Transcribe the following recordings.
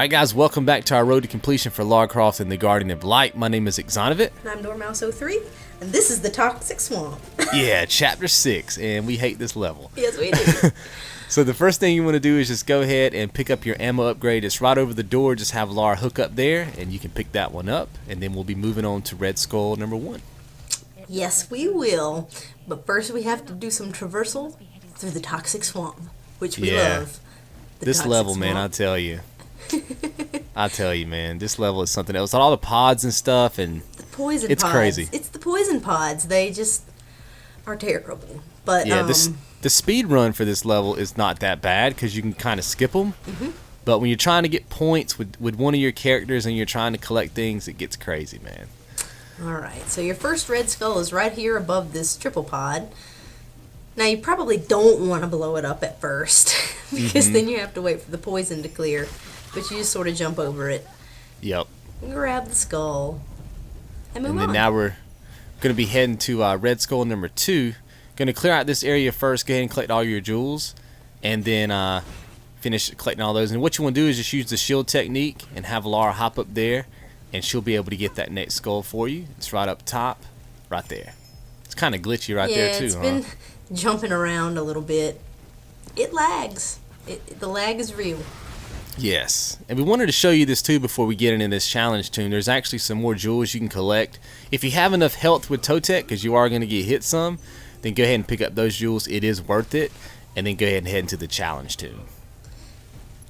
Alright guys, welcome back to our road to completion for Lara Croft and the Guardian of Light. My name is Exonovit. And I'm Dormouse03, and this is the Toxic Swamp. Yeah, chapter 6, and we hate this level. Yes, we do. So the first thing you want to do is just go ahead and pick up your ammo upgrade. It's right over the door. Just have Lara hook up there, and you can pick that one up, and then we'll be moving on to Red Skull number 1. Yes, we will. But first we have to do some traversal through the Toxic Swamp, which we love. This level, man, I tell you. I tell you, man, this level is something else. All the pods and stuff, and the poison it's pods. Crazy. It's the poison pods. They just are terrible. But yeah, the speed run for this level is not that bad because you can kind of skip them. But when you're trying to get points with one of your characters and you're trying to collect things, it gets crazy, man. Alright, so your first red skull is right here above this triple pod. Now you probably don't want to blow it up at first because then you have to wait for the poison to clear. But you just sort of jump over it. Yep. Grab the skull. And move on. And then now we're going to be heading to Red Skull number 2. Going to clear out this area first. Go ahead and collect all your jewels. And then finish collecting all those. And what you want to do is just use the shield technique and have Lara hop up there. And she'll be able to get that next skull for you. It's right up top. Right there. It's kind of glitchy right there too. Yeah, it's been jumping around a little bit. It lags. The lag is real. Yes, and we wanted to show you this too before we get into this challenge tune. There's actually some more jewels you can collect. If you have enough health with Totec, because you are going to get hit some, then go ahead and pick up those jewels. It is worth it. And then go ahead and head into the challenge tune.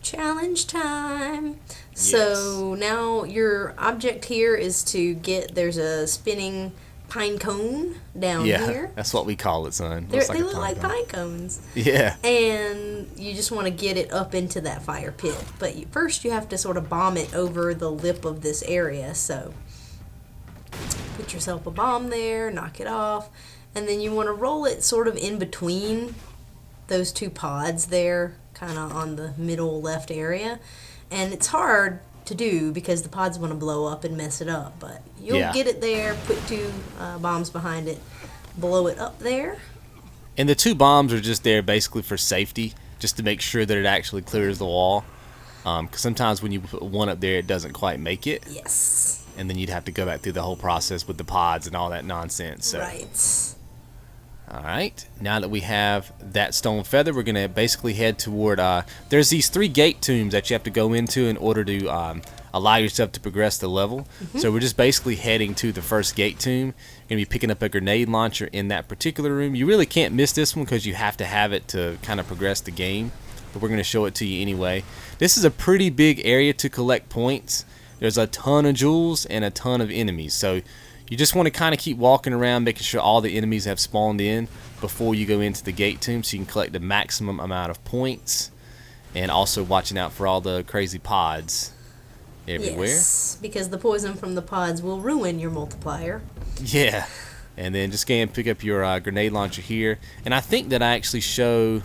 Challenge time. Yes. So now your object here is to get, there's a spinning pine cone down here. Yeah, that's what we call it, son. They look like pine cones. Yeah. And you just want to get it up into that fire pit. But first you have to sort of bomb it over the lip of this area. So put yourself a bomb there, knock it off. And then you want to roll it sort of in between those two pods there, kind of on the middle left area. And it's hard to do because the pods want to blow up and mess it up, but you'll get it there, put 2 bombs behind it, blow it up there. And the 2 bombs are just there basically for safety, just to make sure that it actually clears the wall, because sometimes when you put one up there it doesn't quite make it. Yes. And then you'd have to go back through the whole process with the pods and all that nonsense. So. Right. Alright, now that we have that stone feather, we're going to basically head toward, there's these 3 gate tombs that you have to go into in order to allow yourself to progress the level. So we're just basically heading to the first gate tomb. You're going to be picking up a grenade launcher in that particular room. You really can't miss this one because you have to have it to kind of progress the game, but we're going to show it to you anyway. This is a pretty big area to collect points. There's a ton of jewels and a ton of enemies, so you just want to kind of keep walking around, making sure all the enemies have spawned in before you go into the gate tomb so you can collect the maximum amount of points. And also watching out for all the crazy pods everywhere. Yes, because the poison from the pods will ruin your multiplier. Yeah. And then just go ahead and pick up your grenade launcher here. And I think that I actually show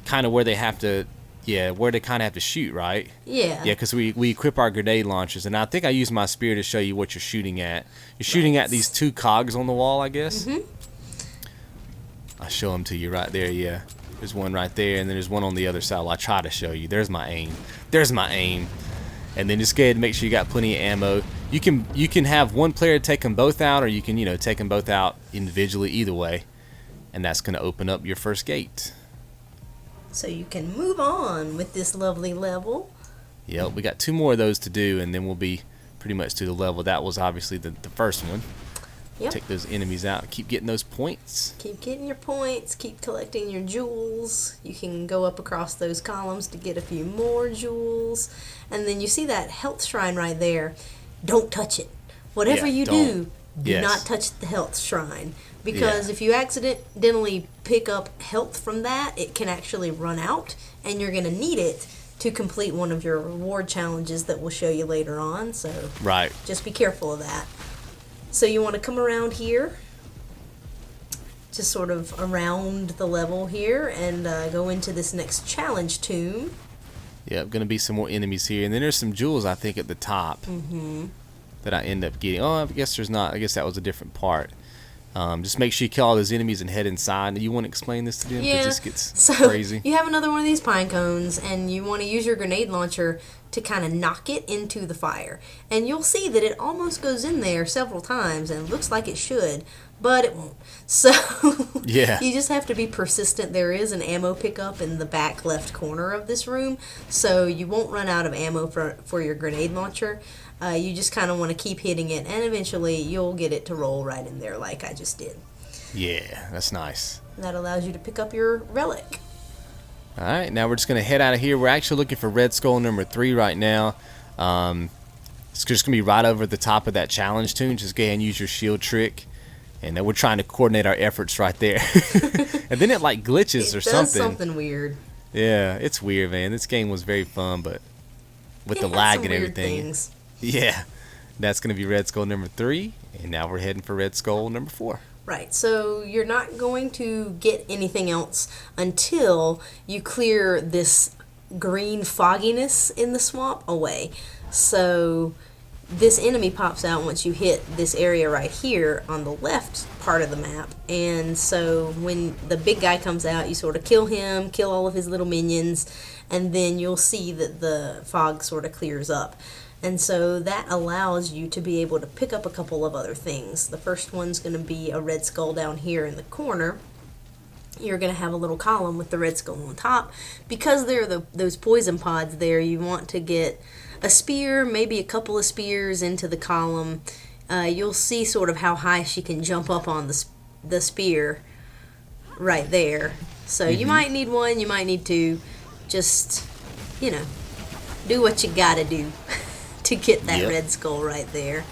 kind of where they have to... Yeah, where they kind of have to shoot, right? Yeah. Yeah, because we equip our grenade launchers, and I think I use my spear to show you what you're shooting at. You're shooting at these 2 cogs on the wall, I guess. I'll show them to you right there, yeah. There's one right there, and then there's one on the other side. Well, I try to show you. There's my aim. There's my aim. And then just go ahead and make sure you got plenty of ammo. You can have one player take them both out, or you can, take them both out individually, either way. And that's going to open up your first gate. So you can move on with this lovely level. Yep, we got 2 more of those to do, and then we'll be pretty much to the level. That was obviously the first one. Yep. Take those enemies out. Keep getting those points. Keep getting your points. Keep collecting your jewels. You can go up across those columns to get a few more jewels. And then you see that health shrine right there. Don't touch it. Whatever you do not touch the health shrine. Because if you accidentally pick up health from that, it can actually run out, and you're going to need it to complete one of your reward challenges that we'll show you later on. So just be careful of that. So you want to come around here, just sort of around the level here, and go into this next challenge tomb. Yep, gonna be some more enemies here, and then there's some jewels I think at the top that I end up getting. Oh, I guess there's not. I guess that was a different part. Just make sure you kill all those enemies and head inside. Do you want to explain this to them? Yeah. Because this gets So crazy. you have another one of these pine cones, and you want to use your grenade launcher to kind of knock it into the fire. And you'll see that it almost goes in there several times, and it looks like it should, but it won't. So Yeah. you just have to be persistent. There is an ammo pickup in the back left corner of this room, so you won't run out of ammo for your grenade launcher. You just kind of want to keep hitting it, and eventually you'll get it to roll right in there like I just did. Yeah, that's nice. That allows you to pick up your relic. All right, now we're just gonna head out of here. We're actually looking for red skull number 3 right now. It's just gonna be right over the top of that challenge tune. Just go ahead and use your shield trick, and then we're trying to coordinate our efforts right there. And then it like glitches or It does something. something weird. Yeah, it's weird, man. This game was very fun, but with It the has lag some and weird everything. things. Yeah, that's gonna be red skull number 3, and now we're heading for red skull number 4. Right, so you're not going to get anything else until you clear this green fogginess in the swamp away. So this enemy pops out once you hit this area right here on the left part of the map. And so when the big guy comes out, you sort of kill him, kill all of his little minions, and then you'll see that the fog sort of clears up. And so that allows you to be able to pick up a couple of other things. The first one's going to be a red skull down here in the corner. You're going to have a little column with the red skull on top. Because there are those poison pods there, you want to get a spear, maybe a couple of spears into the column. You'll see sort of how high she can jump up on the spear right there. So you might need one, you might need two. Just, do what you got to do to get that red skull right there.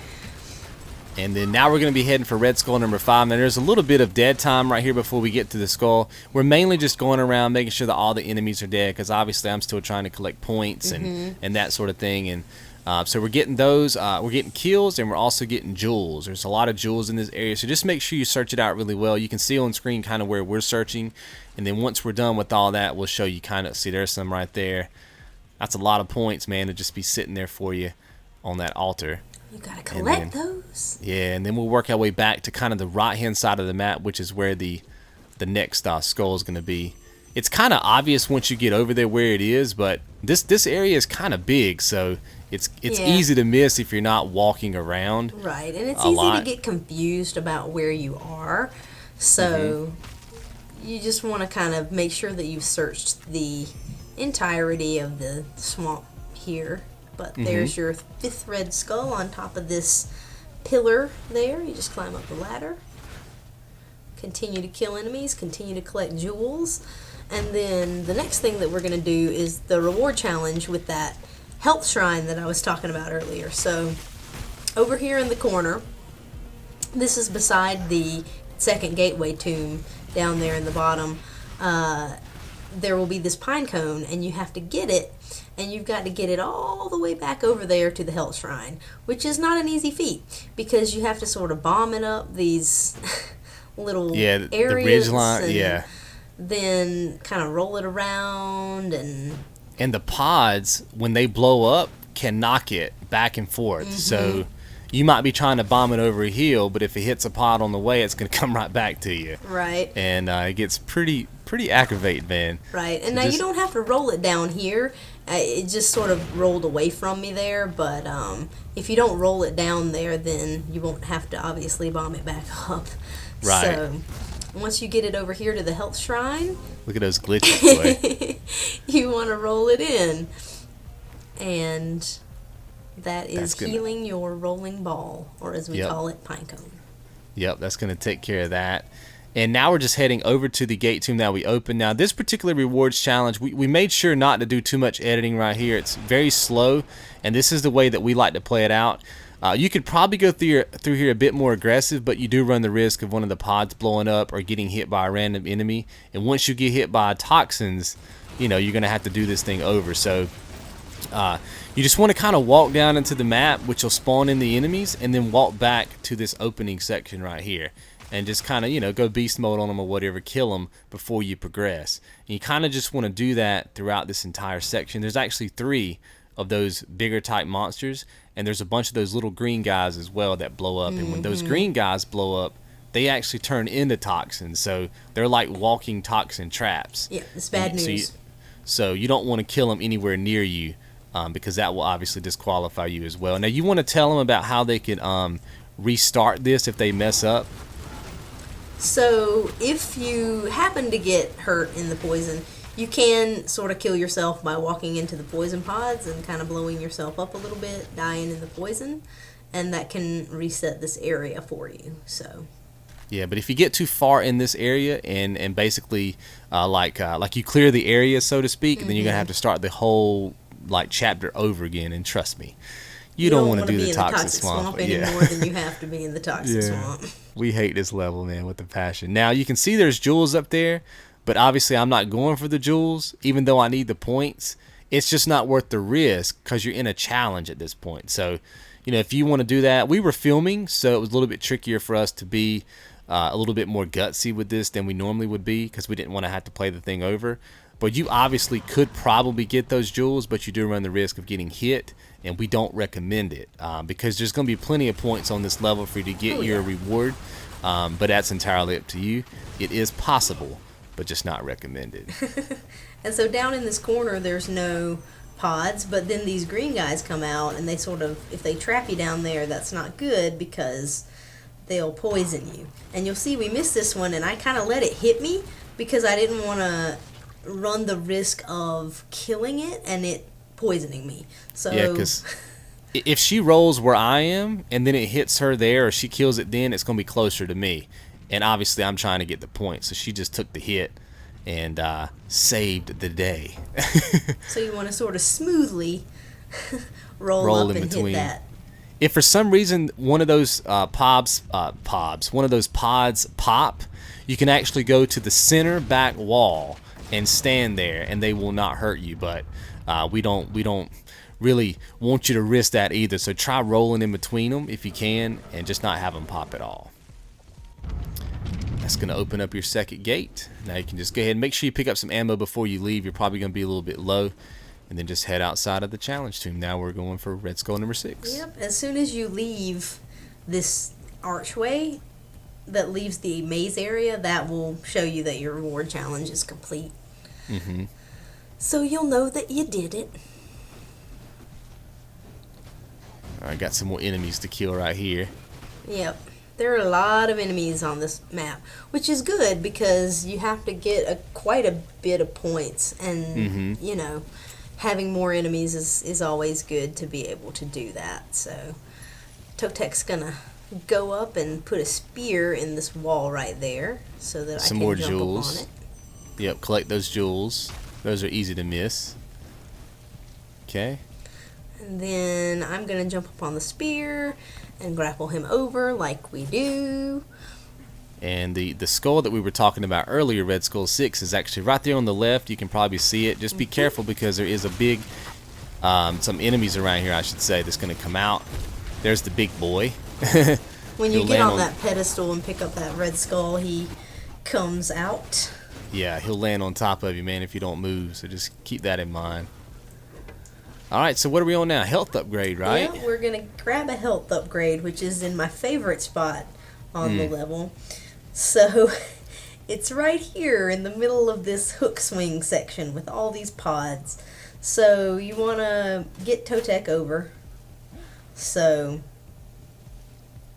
And then now we're going to be heading for red skull number 5. Now there's a little bit of dead time right here before we get to the skull. We're mainly just going around making sure that all the enemies are dead, because obviously I'm still trying to collect points and that sort of thing. And so we're getting those. We're getting kills, and we're also getting jewels. There's a lot of jewels in this area, so just make sure you search it out really well. You can see on screen kind of where we're searching, and then once we're done with all that, we'll show you kind of, see there's some right there. That's a lot of points, man, to just be sitting there for you on that altar. You gotta collect those. Yeah, and then we'll work our way back to kind of the right-hand side of the map, which is where the next skull is going to be. It's kind of obvious once you get over there where it is, but this area is kind of big, so it's easy to miss if you're not walking around. Right, and it's easy to get confused about where you are. So you just want to kind of make sure that you've searched the entirety of the swamp here. But there's your 5th red skull on top of this pillar there. You just climb up the ladder. Continue to kill enemies. Continue to collect jewels. And then the next thing that we're going to do is the reward challenge with that health shrine that I was talking about earlier. So over here in the corner, this is beside the second gateway tomb down there in the bottom. There will be this pine cone, and you have to get it. And you've got to get it all the way back over there to the health shrine, which is not an easy feat, because you have to sort of bomb it up these little areas, the ridge line, then kind of roll it around, and the pods, when they blow up, can knock it back and forth. So you might be trying to bomb it over a hill, but if it hits a pod on the way, it's going to come right back to you. Right. And it gets pretty aggravating, man. Right. And now you don't have to roll it down here. It just sort of rolled away from me there, but if you don't roll it down there, then you won't have to obviously bomb it back up. Right. So once you get it over here to the health shrine, look at those glitches, boy. You want to roll it in, and that is healing your rolling ball, or as we call it, pinecone. Yep, that's going to take care of that. And now we're just heading over to the gate tomb that we opened. Now, this particular rewards challenge, we made sure not to do too much editing right here. It's very slow, and this is the way that we like to play it out. You could probably go through here a bit more aggressive, but you do run the risk of one of the pods blowing up or getting hit by a random enemy. And once you get hit by toxins, you're going to have to do this thing over. So you just want to kind of walk down into the map, which will spawn in the enemies, and then walk back to this opening section right here. and just kind of, you know, go beast mode on them or whatever, kill them before you progress. And you kind of just want to do that throughout this entire section. There's actually 3 of those bigger type monsters, and there's a bunch of those little green guys as well that blow up. And when those green guys blow up, they actually turn into toxins, so they're like walking toxin traps. Yeah, it's bad news. So you don't want to kill them anywhere near you, because that will obviously disqualify you as well. Now you want to tell them about how they can restart this if they mess up. So if you happen to get hurt in the poison, you can sort of kill yourself by walking into the poison pods and kind of blowing yourself up a little bit, dying in the poison, and that can reset this area for you. So yeah, but if you get too far in this area and basically like you clear the area, so to speak, then you're gonna have to start the whole like chapter over again. And trust me, you don't want to do the toxic swamp any more than you have to be in the toxic swamp. We hate this level, man, with a passion. Now you can see there's jewels up there, but obviously I'm not going for the jewels, even though I need the points. It's just not worth the risk because you're in a challenge at this point. So, you know, if you want to do that, we were filming, so it was a little bit trickier for us to be a little bit more gutsy with this than we normally would be, because we didn't want to have to play the thing over. But you obviously could probably get those jewels, but you do run the risk of getting hit, and we don't recommend it because there's going to be plenty of points on this level for you to get your reward, but that's entirely up to you. It is possible, but just not recommended. And so down in this corner there's no pods, but then these green guys come out, and they sort of, if they trap you down there, that's not good because they'll poison you. And you'll see we missed this one, and I kind of let it hit me because I didn't want to run the risk of killing it and it poisoning me. So yeah, because if she rolls where I am and then it hits her there, or she kills it, then it's going to be closer to me, and obviously I'm trying to get the point. So she just took the hit and saved the day. So you want to sort of smoothly roll up in and between. hit that. If for some reason one of those pods pop, you can actually go to the center back wall and stand there, and they will not hurt you. But we don't really want you to risk that either. So try rolling in between them if you can, and just not have them pop at all. That's going to open up your second gate. Now you can just go ahead and make sure you pick up some ammo before you leave. You're probably going to be a little bit low. And then just head outside of the challenge tomb. Now we're going for Red Skull number 6. Yep, as soon as you leave this archway that leaves the maze area, that will show you that your reward challenge is complete. So you'll know that you did it. Alright, got some more enemies to kill right here. Yep. There are a lot of enemies on this map, which is good because you have to get quite a bit of points, and you know, having more enemies is always good to be able to do that. So Totek's gonna go up and put a spear in this wall right there so that I can more jump jewels. up on it. Yep, collect those jewels. Those are easy to miss. Okay. And then I'm gonna jump up on the spear and grapple him over like we do. And the skull that we were talking about earlier, Red Skull 6, is actually right there on the left. You can probably see it. Just be careful because there is a big, some enemies around here, I should say, that's going to come out. There's the big boy. When you get on that pedestal and pick up that red skull, he comes out. Yeah, he'll land on top of you, man, if you don't move. So just keep that in mind. Alright, so what are we on now? Health upgrade, right? Yeah, we're going to grab a health upgrade, which is in my favorite spot on the level. So it's right here in the middle of this hook swing section with all these pods. So you want to get Totek over. So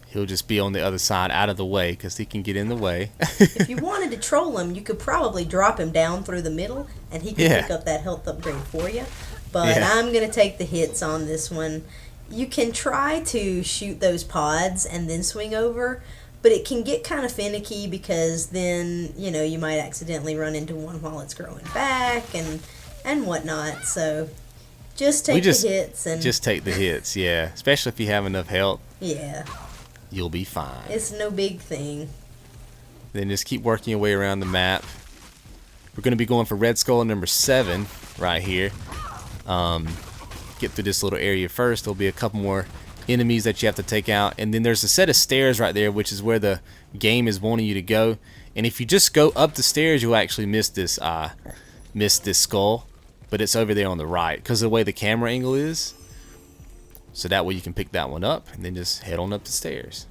he'll just be on the other side out of the way because he can get in the way. if you wanted to troll him, you could probably drop him down through the middle and he could pick up that health upgrade for you. But I'm going to take the hits on this one. You can try to shoot those pods and then swing over, but it can get kind of finicky because then, you know, you might accidentally run into one while it's growing back and whatnot. So just take the hits. And just take the hits, yeah. Especially if you have enough health. Yeah. You'll be fine. It's no big thing. Then just keep working your way around the map. We're going to be going for Red Skull number 7 right here. Get through this little area first. There'll be a couple more enemies that you have to take out, and then there's a set of stairs right there, which is where the game is wanting you to go. And if you just go up the stairs, you'll actually miss this skull, but it's over there on the right because of the way the camera angle is. So that way you can pick that one up and then just head on up the stairs.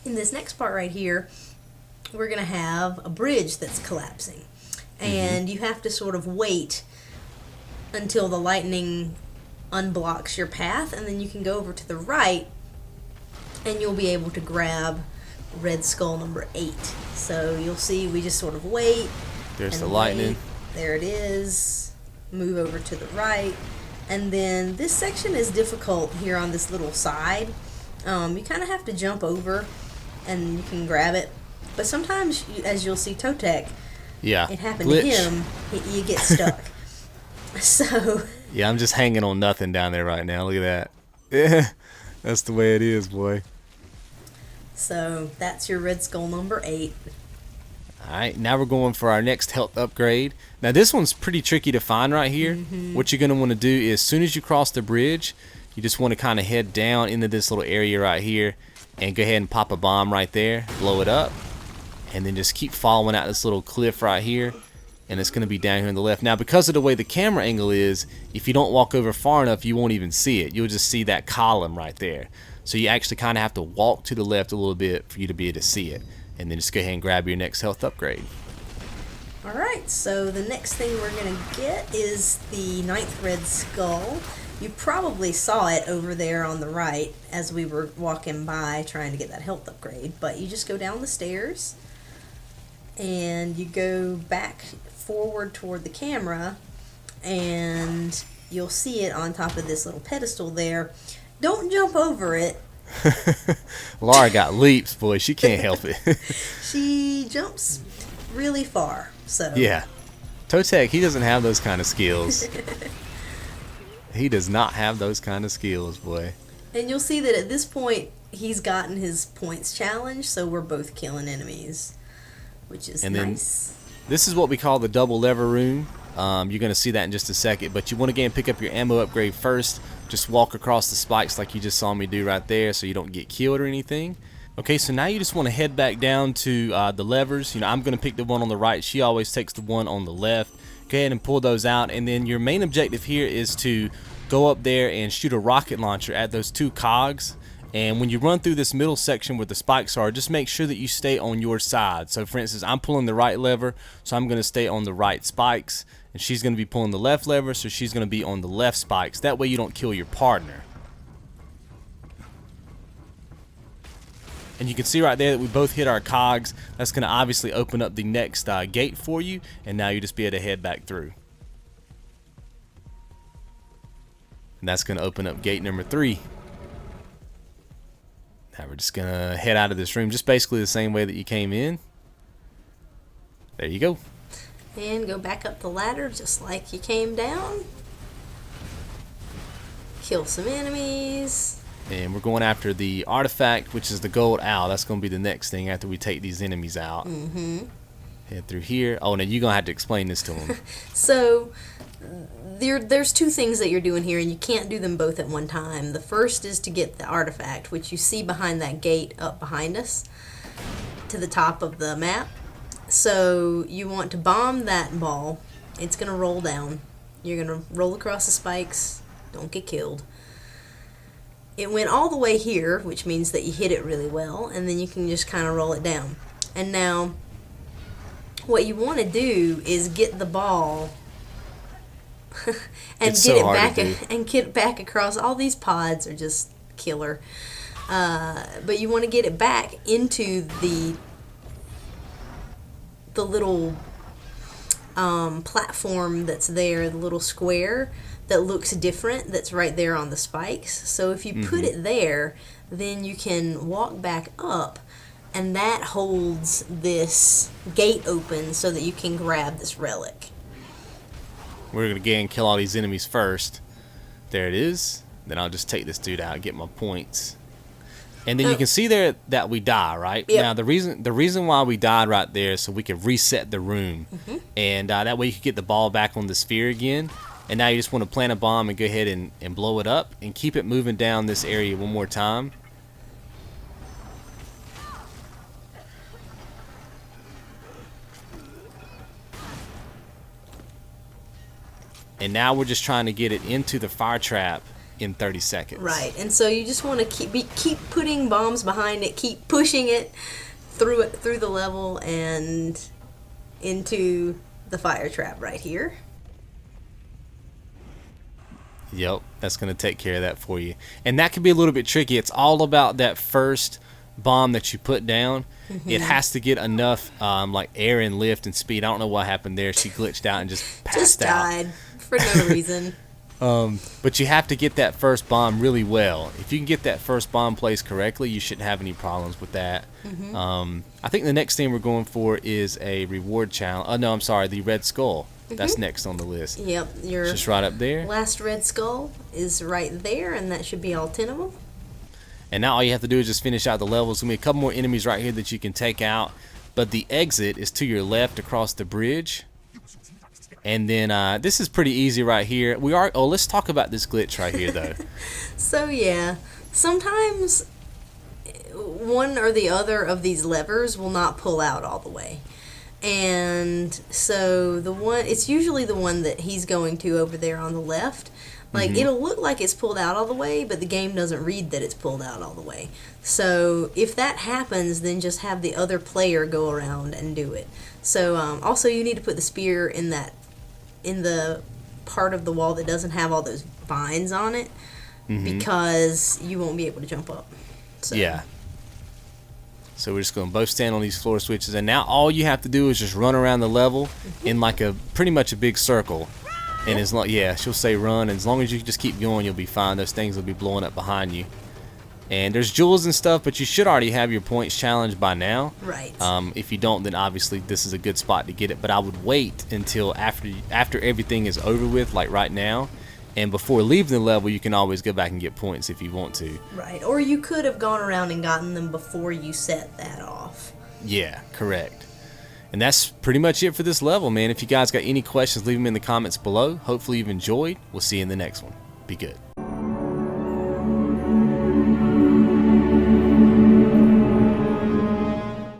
In this next part right here, we're going to have a bridge that's collapsing. And you have to sort of wait until the lightning unblocks your path, and then you can go over to the right and you'll be able to grab red skull number 8. So you'll see we just sort of wait. There's the lightning. There it is. Move over to the right. And then this section is difficult here on this little side. You kind of have to jump over and you can grab it. But sometimes, as you'll see Totec, yeah, it happened glitch. to him, you get stuck. So yeah, I'm just hanging on nothing down there right now. Look at that. Yeah, that's the way it is, boy. So that's your red skull number 8. Alright, now we're going for our next health upgrade. Now this one's pretty tricky to find right here. What you're going to want to do is, as soon as you cross the bridge, you just want to kind of head down into this little area right here and go ahead and pop a bomb right there, blow it up, and then just keep following out this little cliff right here, and it's going to be down here on the left. Now because of the way the camera angle is, if you don't walk over far enough, you won't even see it. You'll just see that column right there. So you actually kind of have to walk to the left a little bit for you to be able to see it. And then just go ahead and grab your next health upgrade. Alright, so the next thing we're going to get is the 9th red skull. You probably saw it over there on the right as we were walking by trying to get that health upgrade. But you just go down the stairs and you go back forward toward the camera and you'll see it on top of this little pedestal there. Don't jump over it. Lara got leaps, boy. She can't help it. She jumps really far. So yeah, Totec, he doesn't have those kind of skills. He does not have those kind of skills, boy. And you'll see that at this point he's gotten his points challenge, so we're both killing enemies, which is nice. This is what we call the double lever room. You're going to see that in just a second, but you want to go and pick up your ammo upgrade first. Just walk across the spikes like you just saw me do right there so you don't get killed or anything. Okay, so now you just want to head back down to the levers. You know, I'm going to pick the one on the right. She always takes the one on the left. Go ahead and pull those out, and then your main objective here is to go up there and shoot a rocket launcher at those 2 cogs. And when you run through this middle section where the spikes are, just make sure that you stay on your side. So for instance, I'm pulling the right lever, so I'm going to stay on the right spikes. And she's going to be pulling the left lever, so she's going to be on the left spikes. That way you don't kill your partner. And you can see right there that we both hit our cogs. That's going to obviously open up the next gate for you. And now you just be able to head back through. And that's going to open up gate number 3. Now we're just going to head out of this room just basically the same way that you came in. There you go. And go back up the ladder just like you came down. Kill some enemies. And we're going after the artifact, which is the gold owl. That's going to be the next thing after we take these enemies out. Head through here. Oh, now you're going to have to explain this to them. So there's 2 things that you're doing here, and you can't do them both at one time. The first is to get the artifact, which you see behind that gate up behind us to the top of the map. So you want to bomb that ball. It's going to roll down. You're going to roll across the spikes. Don't get killed. It went all the way here, which means that you hit it really well, and then you can just kind of roll it down. And now what you want to do is get the ball and get it back across. All these pods are just killer. But you want to get it back into the little platform that's there, the little square that looks different that's right there on the spikes. So if you put it there, then you can walk back up, and that holds this gate open so that you can grab this relic. We're going to again kill all these enemies first. There it is. Then I'll just take this dude out and get my points. And then you can see there that we die, right? Yep. Now the reason why we died right there is so we could reset the room. And that way you can get the ball back on the sphere again. And now you just want to plant a bomb and go ahead and blow it up and keep it moving down this area one more time. And now we're just trying to get it into the fire trap in 30 seconds. Right, and so you just want to keep putting bombs behind it, keep pushing it through the level and into the fire trap right here. Yep, that's going to take care of that for you. And that can be a little bit tricky. It's all about that first bomb that you put down. It has to get enough like air and lift and speed. I don't know what happened there. She glitched out and just passed out. Just died for no reason. But you have to get that first bomb really well. If you can get that first bomb placed correctly, you shouldn't have any problems with that. I think the next thing we're going for is a reward challenge. Oh, no, I'm sorry, the red skull. That's next on the list. Yep, your just right up there. Last red skull is right there, and that should be all 10 of them. And now all you have to do is just finish out the levels. There's going to be a couple more enemies right here that you can take out. But the exit is to your left across the bridge. And then this is pretty easy right here. Let's talk about this glitch right here, though. So, yeah. Sometimes one or the other of these levers will not pull out all the way. And so it's usually the one that he's going to over there on the left. Like, it'll look like it's pulled out all the way, but the game doesn't read that it's pulled out all the way. So if that happens, then just have the other player go around and do it. So also you need to put the spear in the part of the wall that doesn't have all those vines on it, because you won't be able to jump up. So. Yeah. So we're just going to both stand on these floor switches, and now all you have to do is just run around the level in like pretty much a big circle. And as long, she'll say run, and as long as you just keep going, you'll be fine. Those things will be blowing up behind you. And there's jewels and stuff, but you should already have your points challenge by now. Right. If you don't, then obviously this is a good spot to get it. But I would wait until after everything is over with, like right now. And before leaving the level, you can always go back and get points if you want to. Right. Or you could have gone around and gotten them before you set that off. Yeah, correct. And that's pretty much it for this level, man. If you guys got any questions, leave them in the comments below. Hopefully you've enjoyed. We'll see you in the next one. Be good.